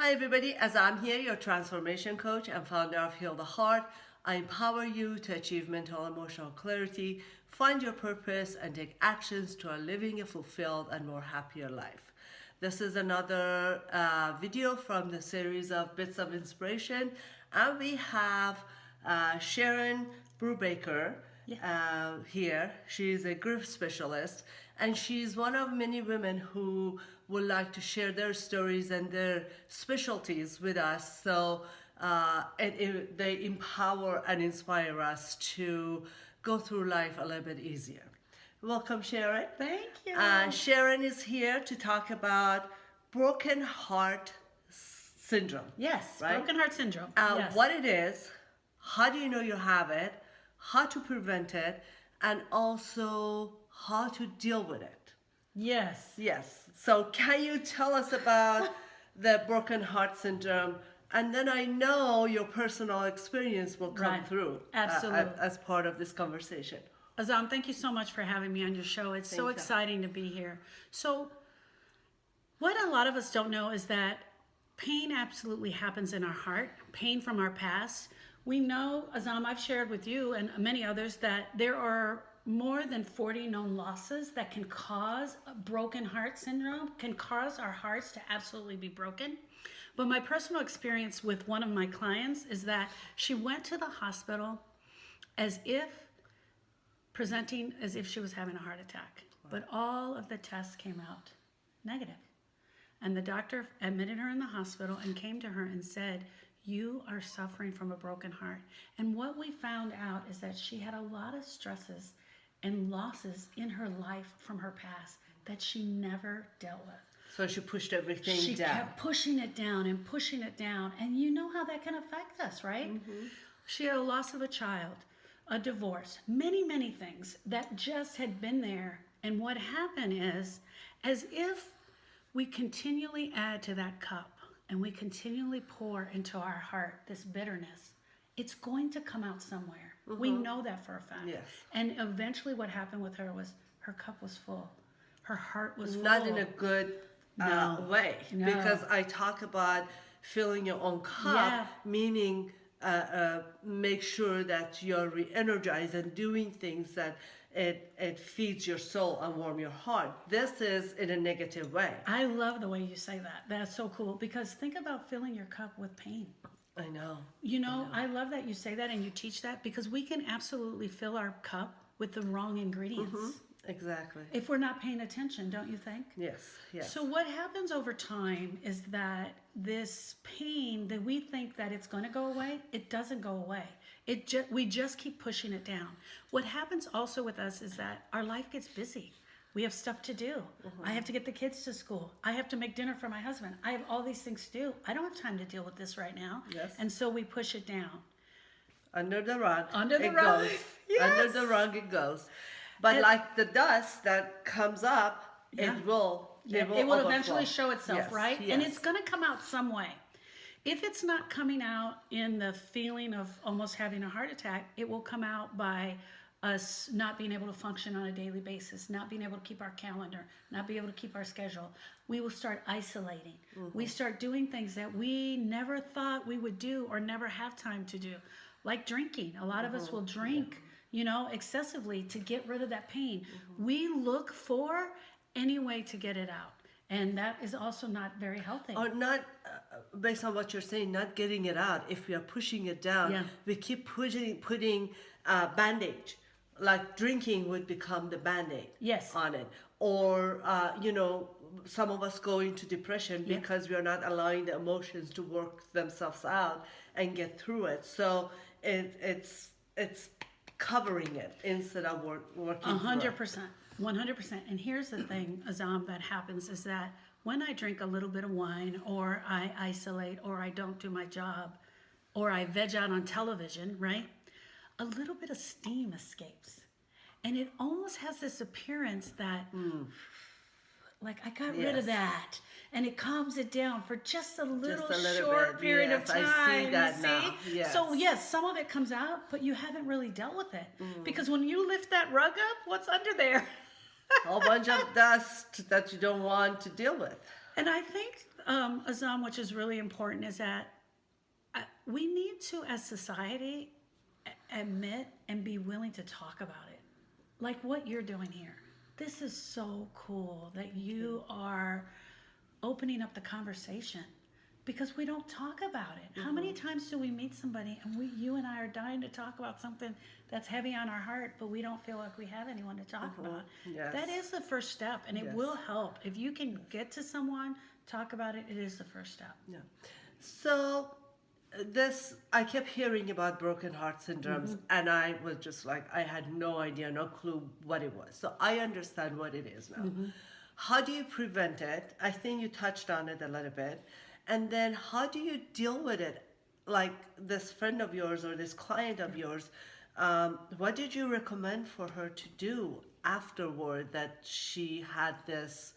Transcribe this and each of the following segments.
Hi everybody, as I'm here, your transformation coach and founder of Heal the Heart, I empower you to achieve mental and emotional clarity, find your purpose, and take actions to living a fulfilled and more happier life. This is another video from the series of Bits of Inspiration, and we have Sharon Brubaker here. She's a grief specialist, and she's one of many women who would like to share their stories and their specialties with us. So they empower and inspire us to go through life a little bit easier. Welcome, Sharon. Thank you. Sharon is here to talk about broken heart syndrome. Yes, right? broken heart syndrome. Yes. What it is, how do you know you have it, how to prevent it, and also how to deal with it. Yes. Yes. So can you tell us about the broken heart syndrome? And then I know your personal experience will come through Absolutely. As part of this conversation. Azam, thank you so much for having me on your show. It's so exciting to be here. So what a lot of us don't know is that pain absolutely happens in our heart, pain from our past. We know, Azam, I've shared with you and many others that there are more than 40 known losses that can cause a broken heart syndrome, can cause our hearts to absolutely be broken. But my personal experience with one of my clients is that she went to the hospital presenting as if she was having a heart attack. Wow. But all of the tests came out negative. And the doctor admitted her in the hospital and came to her and said, "You are suffering from a broken heart." And what we found out is that she had a lot of stresses and losses in her life from her past that she never dealt with. So she pushed everything down. She kept pushing it down and pushing it down. And you know how that can affect us, right? Mm-hmm. She had a loss of a child, a divorce, many, many things that just had been there. And what happened is, as if we continually add to that cup and we continually pour into our heart this bitterness, it's going to come out somewhere. Mm-hmm. We know that for a fact. Yes. And eventually what happened with her was her cup was full. Her heart was full. Not in a good way. No. Because I talk about filling your own cup, meaning make sure that you're re-energized and doing things that it feeds your soul and warm your heart. This is in a negative way. I love the way you say that. That's so cool, because think about filling your cup with pain. I know. You know, I love that you say that and you teach that, because we can absolutely fill our cup with the wrong ingredients. Mm-hmm. Exactly. If we're not paying attention, don't you think? Yes, yes. So what happens over time is that this pain that we think that it's going to go away, it doesn't go away. We just keep pushing it down. What happens also with us is that our life gets busy. We have stuff to do. Mm-hmm. I have to get the kids to school. I have to make dinner for my husband. I have all these things to do. I don't have time to deal with this right now. Yes. And so we push it down. Under the rug. Under the rug. Goes. Yes. Under the rug it goes. But like the dust that comes up, it will eventually show itself, yes, right? Yes. And it's going to come out some way. If it's not coming out in the feeling of almost having a heart attack, it will come out by us not being able to function on a daily basis, not being able to keep our calendar, not being able to keep our schedule. We will start isolating. Mm-hmm. We start doing things that we never thought we would do or never have time to do, like drinking. A lot of us will drink, excessively to get rid of that pain. Mm-hmm. We look for any way to get it out. And that is also not very healthy. Or not, based on what you're saying, not getting it out. If we are pushing it down, we keep putting Band-Aid. Like drinking would become the Band-Aid on it. Or, some of us go into depression because we are not allowing the emotions to work themselves out and get through it. So it's covering it instead of working 100%. 100%. And here's the thing, Azam, that happens is that when I drink a little bit of wine, or I isolate, or I don't do my job, or I veg out on television, right? A little bit of steam escapes. And it almost has this appearance that, like, I got rid of that. And it calms it down for just a little short period of time. I see that now. Yes. So, yes, some of it comes out, but you haven't really dealt with it. Because when you lift that rug up, what's under there? A whole bunch of dust that you don't want to deal with. And I think Azam, which is really important, is that we need to, as society, admit and be willing to talk about it. Like what you're doing here. This is so cool that you are opening up the conversation because we don't talk about it. How many times do we meet somebody and you and I are dying to talk about something that's heavy on our heart, but we don't feel like we have anyone to talk about? Yes. That is the first step, and it will help. If you can get to someone, talk about it, it is the first step. Yeah. So I kept hearing about broken heart syndromes, and I was just like, I had no idea, no clue what it was. So I understand what it is now. How do you prevent it? I think you touched on it a little bit. And then how do you deal with it? Like this friend of yours or this client of yours, what did you recommend for her to do afterward that she had this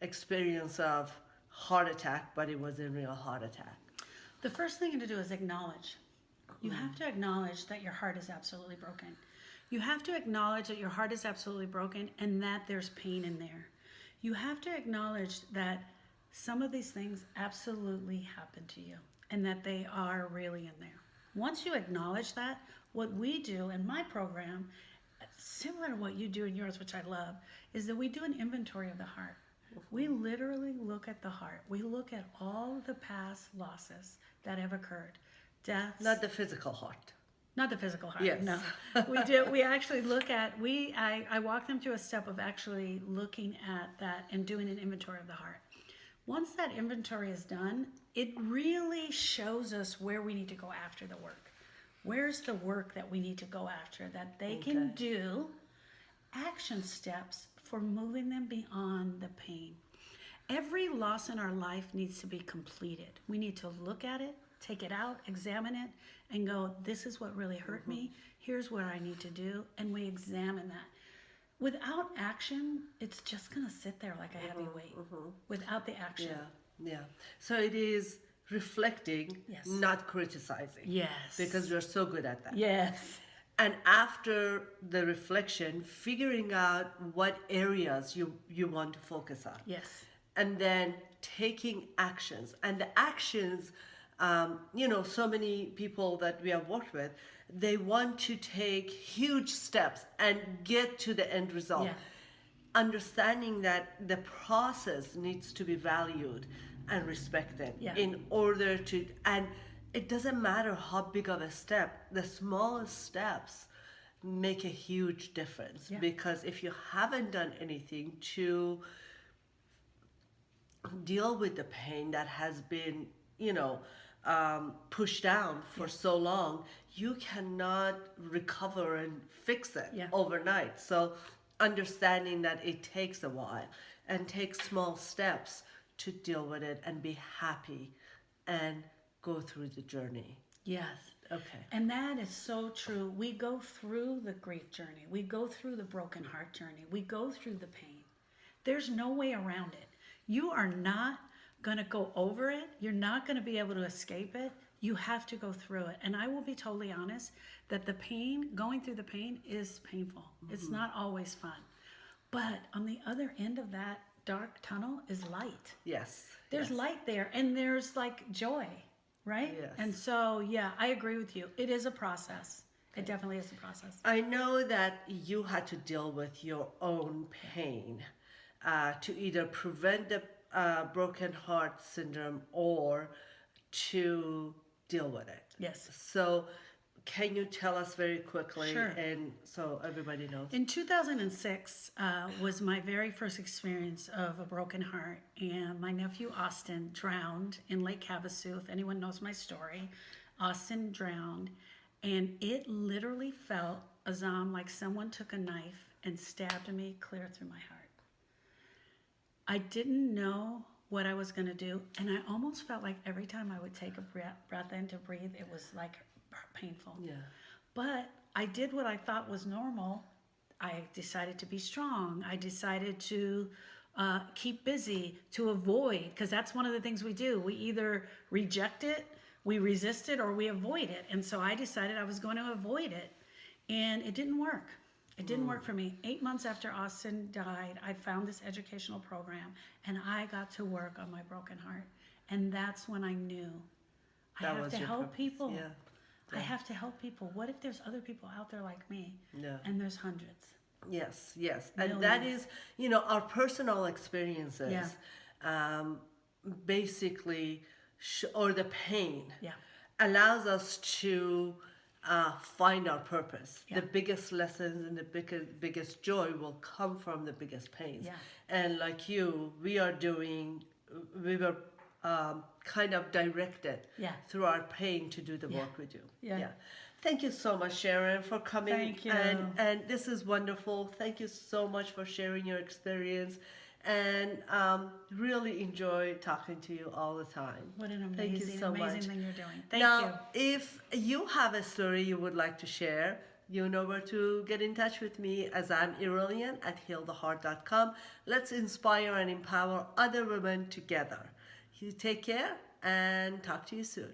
experience of heart attack, but it wasn't real heart attack? The first thing to do is acknowledge. You have to acknowledge that your heart is absolutely broken. You have to acknowledge that your heart is absolutely broken and that there's pain in there. You have to acknowledge that some of these things absolutely happen to you and that they are really in there. Once you acknowledge that, what we do in my program, similar to what you do in yours, which I love, is that we do an inventory of the heart. We literally look at the heart. We look at all the past losses that have occurred. Deaths. Not the physical heart. Not the physical heart. Yes. No. We do. We actually look at, I walk them through a step of actually looking at that and doing an inventory of the heart. Once that inventory is done, it really shows us where we need to go after the work. Where's the work that we need to go after that they can do action steps for moving them beyond the pain. Every loss in our life needs to be completed. We need to look at it, take it out, examine it, and go, this is what really hurt me. Here's what I need to do. And we examine that. Without action, it's just going to sit there like a heavy weight. Without the action. Yeah. So it is reflecting, not criticizing. Yes. Because you're so good at that. Yes. And after the reflection, figuring out what areas you want to focus on. Yes. And then taking actions. And the actions, so many people that we have worked with, they want to take huge steps and get to the end result. Yeah. Understanding that the process needs to be valued and respected in order to, and it doesn't matter how big of a step, the smallest steps make a huge difference. Because if you haven't done anything to deal with the pain that has been, pushed down for so long, you cannot recover and fix it overnight. So understanding that it takes a while and take small steps to deal with it and be happy and go through the journey. Yes. Okay. And that is so true. We go through the grief journey. We go through the broken heart journey. We go through the pain. There's no way around it. You are not going to go over it. You're not going to be able to escape it. You have to go through it. And I will be totally honest that the pain, going through the pain is painful. It's not always fun. But on the other end of that dark tunnel is light. Yes. There's light there, and there's like joy, right? Yes. And so, I agree with you. It is a process. It definitely is a process. I know that you had to deal with your own pain to either prevent the broken heart syndrome or to deal with it. Yes. So can you tell us very quickly, Sure. and so everybody knows? In 2006 was my very first experience of a broken heart, and my nephew Austin drowned in Lake Havasu. If anyone knows my story, Austin drowned, and it literally felt, Azam, like someone took a knife and stabbed me clear through my heart. I didn't know what I was going to do, and I almost felt like every time I would take a breath in to breathe, it was like painful. Yeah. But I did what I thought was normal. I decided to be strong. I decided to keep busy, to avoid, because that's one of the things we do. We either reject it, we resist it, or we avoid it. And so I decided I was going to avoid it. And it didn't work. It didn't work for me. 8 months after Austin died, I found this educational program, and I got to work on my broken heart. And that's when I knew I That have was to your help purpose. people. Yeah. I have to help people. What if there's other people out there like me? Yeah. And there's hundreds. Yes, yes. And that is, our personal experiences basically, or the pain Yeah. allows us to find our purpose. Yeah. The biggest lessons and the biggest joy will come from the biggest pains. Yeah. And like you, we were kind of directed Yeah. through our pain to do the work we do. Yeah. Thank you so much, Sharon, for coming. Thank you. And this is wonderful. Thank you so much for sharing your experience. And really enjoy talking to you all the time. What an Thank you amazing, so much. amazing thing you're doing. Thank Now, you. if you have a story you would like to share, you know where to get in touch with me, as I'm Irelian at healtheheart.com. Let's inspire and empower other women together. You take care and talk to you soon.